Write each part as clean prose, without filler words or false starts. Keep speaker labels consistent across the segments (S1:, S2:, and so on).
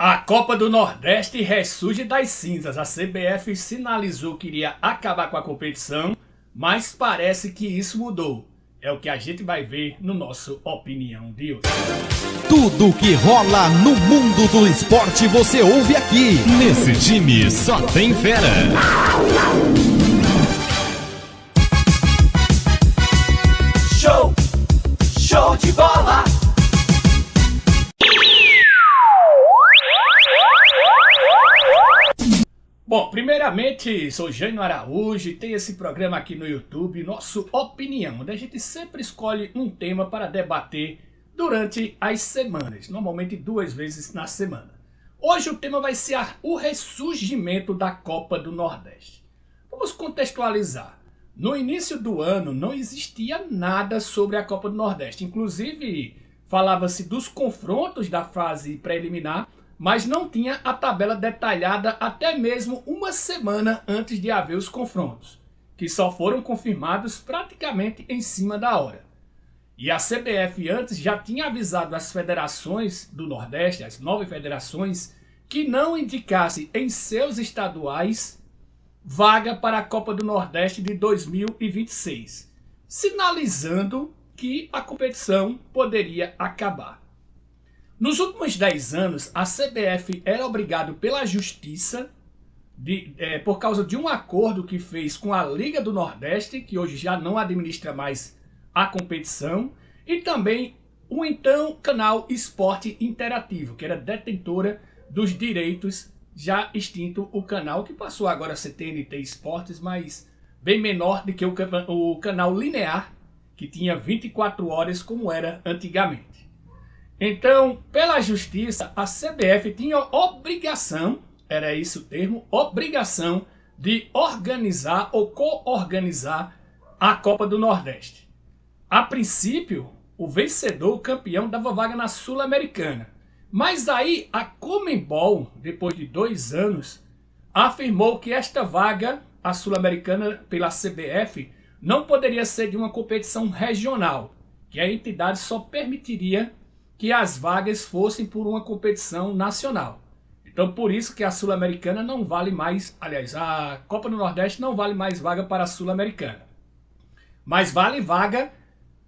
S1: A Copa do Nordeste ressurge das cinzas. A CBF sinalizou que iria acabar com a competição, mas parece que isso mudou. É o que a gente vai ver no nosso Opinião de hoje.
S2: Tudo o que rola no mundo do esporte você ouve aqui. Nesse time só tem fera.
S3: Show de bola!
S1: Bom, primeiramente, sou Jânio Araújo e tem esse programa aqui no YouTube, nosso Opinião, onde a gente sempre escolhe um tema para debater durante as semanas, normalmente 2 vezes na semana. Hoje o tema vai ser o ressurgimento da Copa do Nordeste. Vamos contextualizar. No início do ano não existia nada sobre a Copa do Nordeste, inclusive falava-se dos confrontos da fase preliminar, mas não tinha a tabela detalhada até mesmo uma semana antes de haver os confrontos, que só foram confirmados praticamente em cima da hora. E a CBF antes já tinha avisado as federações do Nordeste, as 9 federações, que não indicasse em seus estaduais vaga para a Copa do Nordeste de 2026, sinalizando que a competição poderia acabar. Nos últimos 10 anos, a CBF era obrigada pela Justiça, por causa de um acordo que fez com a Liga do Nordeste, que hoje já não administra mais a competição, e também o então canal Esporte Interativo, que era detentora dos direitos, já extinto o canal, que passou agora a ser TNT Esportes, mas bem menor do que o canal linear, que tinha 24 horas como era antigamente. Então, pela justiça, a CBF tinha obrigação, era esse o termo, obrigação de organizar ou co-organizar a Copa do Nordeste. A princípio, o vencedor, o campeão, dava vaga na Sul-Americana. Mas aí a Conmebol, depois de 2 anos, afirmou que esta vaga, a Sul-Americana pela CBF, não poderia ser de uma competição regional, que a entidade só permitiria que as vagas fossem por uma competição nacional. Então por isso que a Sul-Americana não vale mais, aliás, a Copa do Nordeste não vale mais vaga para a Sul-Americana. Mas vale vaga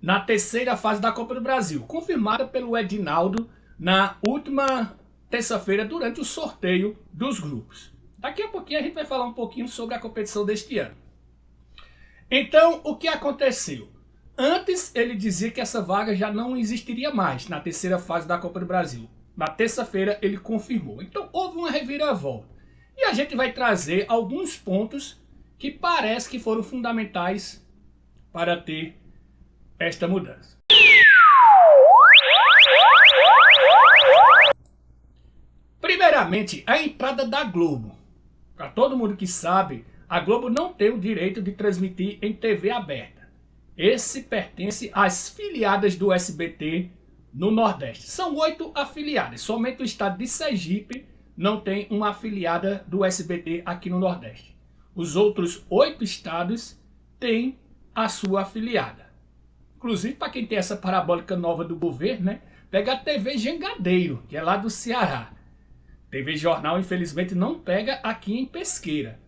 S1: na terceira fase da Copa do Brasil, confirmada pelo Edinaldo na última terça-feira durante o sorteio dos grupos. Daqui a pouquinho a gente vai falar um pouquinho sobre a competição deste ano. Então, o que aconteceu? Antes ele dizia que essa vaga já não existiria mais na terceira fase da Copa do Brasil. Na terça-feira ele confirmou. Então houve uma reviravolta. E a gente vai trazer alguns pontos que parece que foram fundamentais para ter esta mudança. Primeiramente, a entrada da Globo. Para todo mundo que sabe, a Globo não tem o direito de transmitir em TV aberta. Esse pertence às filiadas do SBT no Nordeste. São 8 afiliadas. Somente o estado de Sergipe não tem uma afiliada do SBT aqui no Nordeste. Os outros 8 estados têm a sua afiliada. Inclusive, para quem tem essa parabólica nova do governo, né, pega a TV Jangadeiro, que é lá do Ceará. TV Jornal, infelizmente, não pega aqui em Pesqueira.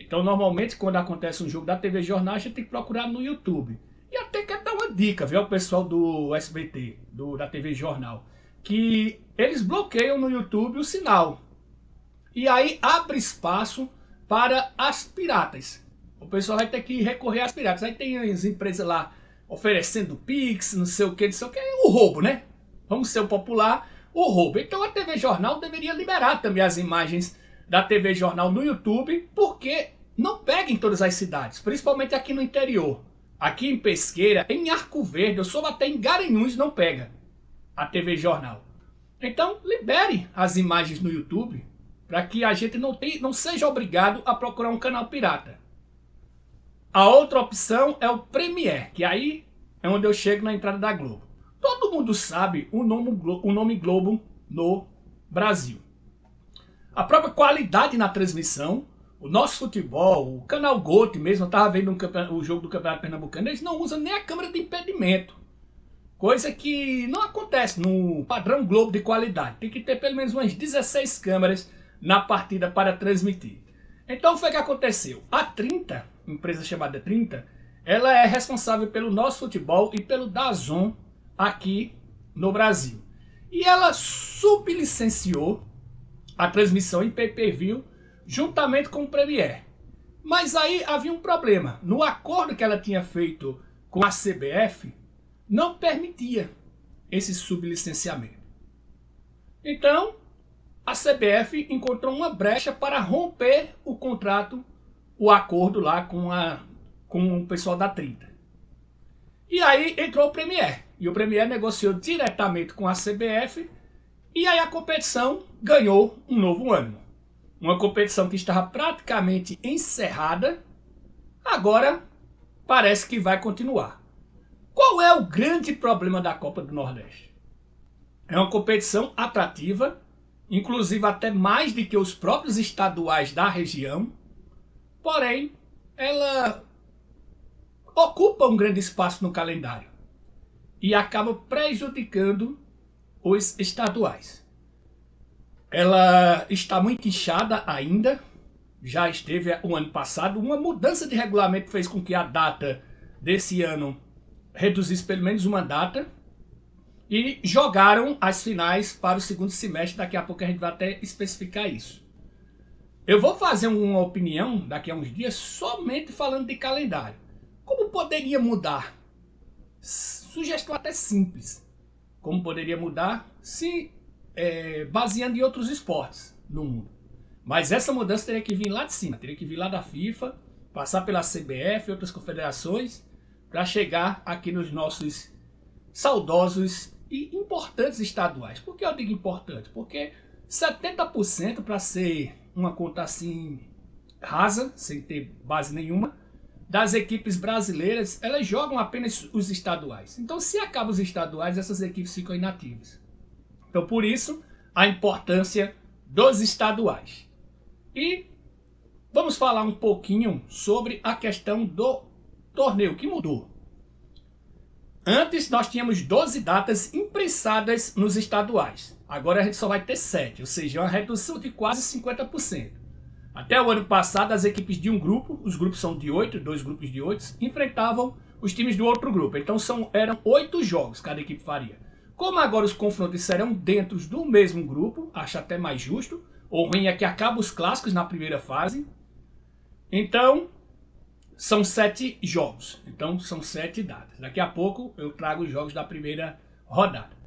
S1: Então, normalmente, quando acontece um jogo da TV Jornal, a gente tem que procurar no YouTube. E até quer dar uma dica, viu, ao pessoal do SBT, da TV Jornal, que eles bloqueiam no YouTube o sinal. E aí abre espaço para as piratas. O pessoal vai ter que recorrer às piratas. Aí tem as empresas lá oferecendo Pix, não sei o que, o roubo, né? Vamos ser o popular, o roubo. Então a TV Jornal deveria liberar também as imagens da TV Jornal no YouTube, porque não pega em todas as cidades, principalmente aqui no interior. Aqui em Pesqueira, em Arco Verde, eu soube até em Garanhuns não pega a TV Jornal. Então libere as imagens no YouTube, para que a gente não seja obrigado a procurar um canal pirata. A outra opção é o Premiere, que aí é onde eu chego na entrada da Globo. Todo mundo sabe o nome Globo no Brasil. A própria qualidade na transmissão, o nosso futebol, o canal GOT mesmo, eu estava vendo o jogo do Campeonato Pernambucano, eles não usam nem a câmera de impedimento. Coisa que não acontece no padrão Globo de qualidade. Tem que ter pelo menos umas 16 câmeras na partida para transmitir. Então foi o que aconteceu. A 30, empresa chamada 30, ela é responsável pelo nosso futebol e pelo DAZN aqui no Brasil. E ela sublicenciou a transmissão em pay-per-view juntamente com o Premiere. Mas aí havia um problema. No acordo que ela tinha feito com a CBF, não permitia esse sublicenciamento. Então, a CBF encontrou uma brecha para romper o contrato, o acordo lá com o pessoal da 30. E aí entrou o Premiere. E o Premiere negociou diretamente com a CBF. E aí a competição ganhou um novo ânimo. Uma competição que estava praticamente encerrada, agora parece que vai continuar. Qual é o grande problema da Copa do Nordeste? É uma competição atrativa, inclusive até mais do que os próprios estaduais da região, porém ela ocupa um grande espaço no calendário e acaba prejudicando os estaduais. Ela está muito inchada ainda, já esteve o ano passado. Uma mudança de regulamento fez com que a data desse ano reduzisse pelo menos uma data e jogaram as finais para o segundo semestre. Daqui a pouco a gente vai até especificar isso. Eu vou fazer uma opinião daqui a uns dias somente falando de calendário. Como poderia mudar? Sugestão até simples. Como poderia mudar se baseando em outros esportes no mundo. Mas essa mudança teria que vir lá de cima, teria que vir lá da FIFA, passar pela CBF e outras confederações para chegar aqui nos nossos saudosos e importantes estaduais. Por que eu digo importante? Porque 70%, para ser uma conta assim rasa, sem ter base nenhuma, das equipes brasileiras, elas jogam apenas os estaduais. Então, se acabam os estaduais, essas equipes ficam inativas. Então, por isso, a importância dos estaduais. E vamos falar um pouquinho sobre a questão do torneio, que mudou. Antes, nós tínhamos 12 datas imprensadas nos estaduais. Agora a gente só vai ter 7, ou seja, uma redução de quase 50%. Até o ano passado, as equipes de um grupo, os grupos são de 8, 2 grupos de 8, enfrentavam os times do outro grupo. Então eram 8 jogos cada equipe faria. Como agora os confrontos serão dentro do mesmo grupo, acho até mais justo. O ruim é que acaba os clássicos na primeira fase. Então, são 7 jogos. Então, são 7 datas. Daqui a pouco eu trago os jogos da primeira rodada.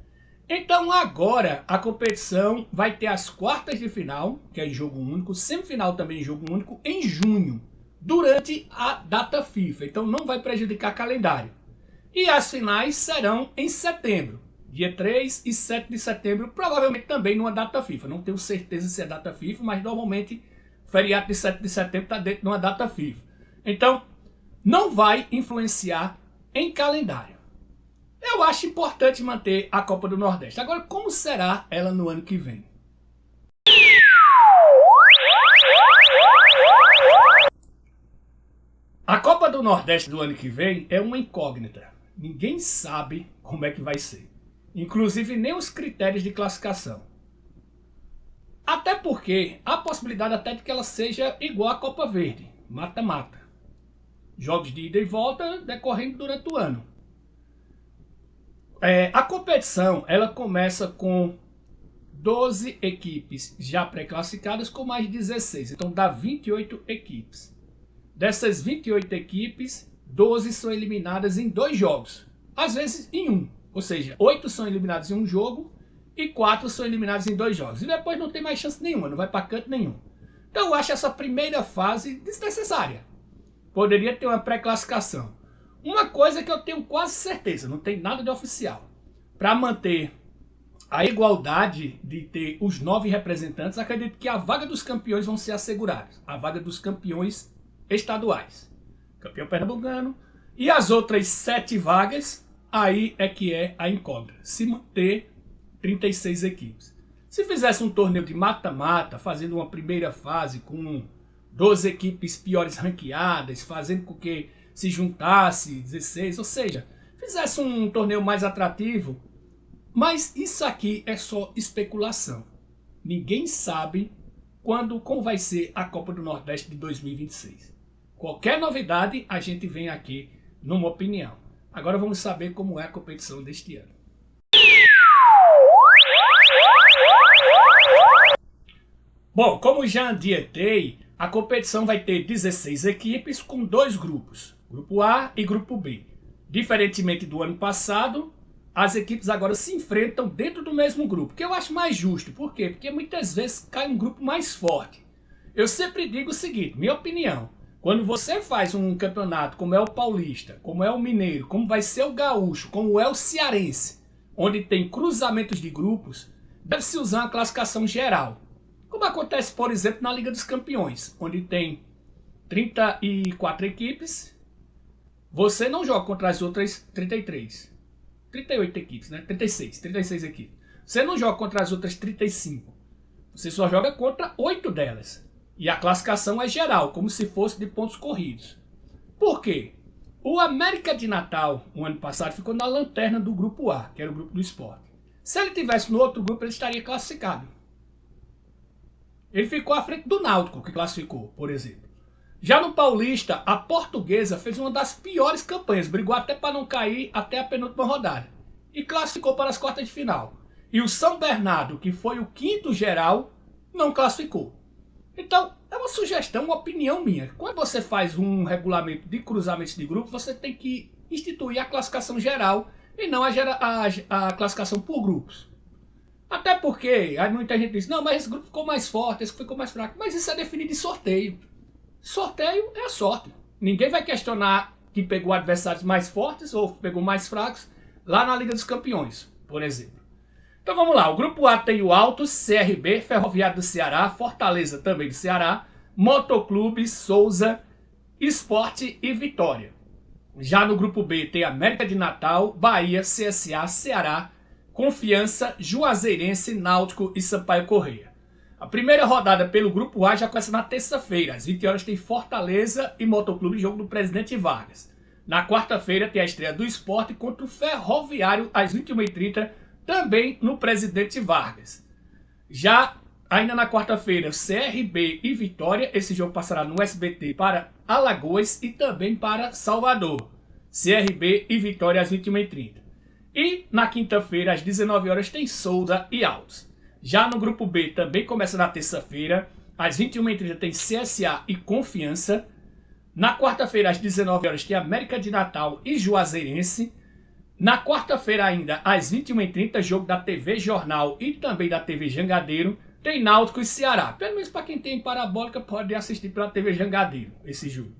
S1: Então, agora a competição vai ter as quartas de final, que é em jogo único, semifinal também em jogo único, em junho, durante a data FIFA. Então, não vai prejudicar calendário. E as finais serão em setembro, dia 3 e 7 de setembro, provavelmente também numa data FIFA. Não tenho certeza se é data FIFA, mas normalmente feriado de 7 de setembro está dentro de uma data FIFA. Então, não vai influenciar em calendário. Eu acho importante manter a Copa do Nordeste. Agora, como será ela no ano que vem? A Copa do Nordeste do ano que vem é uma incógnita. Ninguém sabe como é que vai ser. Inclusive nem os critérios de classificação. Até porque há possibilidade até de que ela seja igual à Copa Verde, mata-mata. Jogos de ida e volta decorrendo durante o ano. A competição ela começa com 12 equipes já pré-classificadas com mais 16. Então dá 28 equipes. Dessas 28 equipes, 12 são eliminadas em 2 jogos. Às vezes em um. Ou seja, 8 são eliminados em um jogo e 4 são eliminados em 2 jogos. E depois não tem mais chance nenhuma, não vai para canto nenhum. Então eu acho essa primeira fase desnecessária. Poderia ter uma pré-classificação. Uma coisa que eu tenho quase certeza, não tem nada de oficial. Para manter a igualdade de ter os 9 representantes, acredito que a vaga dos campeões vão ser asseguradas. A vaga dos campeões estaduais. Campeão pernambucano. E as outras 7 vagas, aí é que é a incógnita. Se manter 36 equipes. Se fizesse um torneio de mata-mata, fazendo uma primeira fase com 12 equipes piores ranqueadas, fazendo com que se juntasse 16, ou seja, fizesse um torneio mais atrativo. Mas isso aqui é só especulação. Ninguém sabe como vai ser a Copa do Nordeste de 2026. Qualquer novidade, a gente vem aqui numa opinião. Agora vamos saber como é a competição deste ano. Bom, como já adiantei, a competição vai ter 16 equipes com 2 grupos, Grupo A e Grupo B. Diferentemente do ano passado, as equipes agora se enfrentam dentro do mesmo grupo, que eu acho mais justo. Por quê? Porque muitas vezes cai um grupo mais forte. Eu sempre digo o seguinte, minha opinião, quando você faz um campeonato como é o Paulista, como é o Mineiro, como vai ser o Gaúcho, como é o Cearense, onde tem cruzamentos de grupos, deve-se usar uma classificação geral. Como acontece, por exemplo, na Liga dos Campeões, onde tem 34 equipes, você não joga contra as outras 38 equipes, né? 36 equipes. Você não joga contra as outras 35. Você só joga contra 8 delas. E a classificação é geral, como se fosse de pontos corridos. Por quê? O América de Natal, o ano passado, ficou na lanterna do Grupo A, que era o Grupo do Sport. Se ele tivesse no outro grupo, ele estaria classificado. Ele ficou à frente do Náutico, que classificou, por exemplo. Já no Paulista, a Portuguesa fez uma das piores campanhas, brigou até para não cair até a penúltima rodada. E classificou para as quartas de final. E o São Bernardo, que foi o 5º geral, não classificou. Então, é uma sugestão, uma opinião minha. Quando você faz um regulamento de cruzamentos de grupo, você tem que instituir a classificação geral e não a classificação por grupos. Até porque, aí muita gente diz, não, mas esse grupo ficou mais forte, esse ficou mais fraco. Mas isso é definido em sorteio. Sorteio é a sorte. Ninguém vai questionar que pegou adversários mais fortes ou pegou mais fracos lá na Liga dos Campeões, por exemplo. Então vamos lá, o Grupo A tem o Altos, CRB, Ferroviário do Ceará, Fortaleza também do Ceará, Motoclube, Souza, Sport e Vitória. Já no Grupo B tem América de Natal, Bahia, CSA, Ceará, Confiança, Juazeirense, Náutico e Sampaio Corrêa. A primeira rodada pelo Grupo A já começa na terça-feira. Às 20 horas tem Fortaleza e Motoclube, jogo do Presidente Vargas. Na quarta-feira tem a estreia do Sport contra o Ferroviário às 21h30, também no Presidente Vargas. Já ainda na quarta-feira, CRB e Vitória. Esse jogo passará no SBT para Alagoas e também para Salvador. CRB e Vitória às 21h30. E na quinta-feira, às 19 horas, tem Souza e Altos. Já no Grupo B, também começa na terça-feira. Às 21h30 tem CSA e Confiança. Na quarta-feira, às 19 horas, tem América de Natal e Juazeirense. Na quarta-feira ainda, às 21h30, jogo da TV Jornal e também da TV Jangadeiro, tem Náutico e Ceará. Pelo menos para quem tem parabólica, pode assistir pela TV Jangadeiro esse jogo.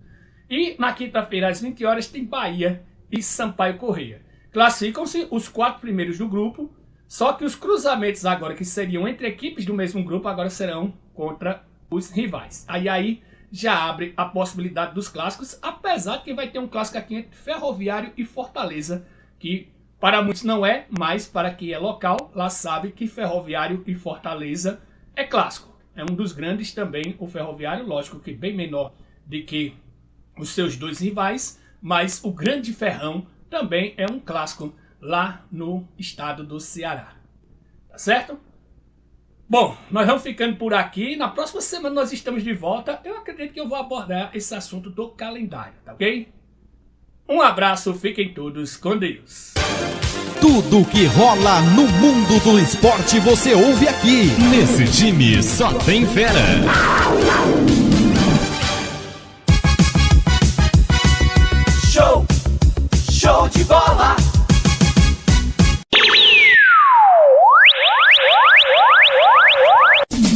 S1: E na quinta-feira, às 20 horas, tem Bahia e Sampaio Corrêa. Classificam-se os 4 primeiros do grupo, só que os cruzamentos agora, que seriam entre equipes do mesmo grupo, agora serão contra os rivais. Aí já abre a possibilidade dos clássicos, apesar de que vai ter um clássico aqui entre Ferroviário e Fortaleza, que para muitos não é, mas para quem é local, lá sabe que Ferroviário e Fortaleza é clássico. É um dos grandes também, o Ferroviário, lógico que bem menor do que os seus 2 rivais, mas o Grande Ferrão também é um clássico lá no estado do Ceará. Tá certo? Bom, nós vamos ficando por aqui. Na próxima semana nós estamos de volta. Eu acredito que eu vou abordar esse assunto do calendário, tá ok? Um abraço, fiquem todos com Deus.
S2: Tudo que rola no mundo do esporte você ouve aqui. Nesse time só tem fera.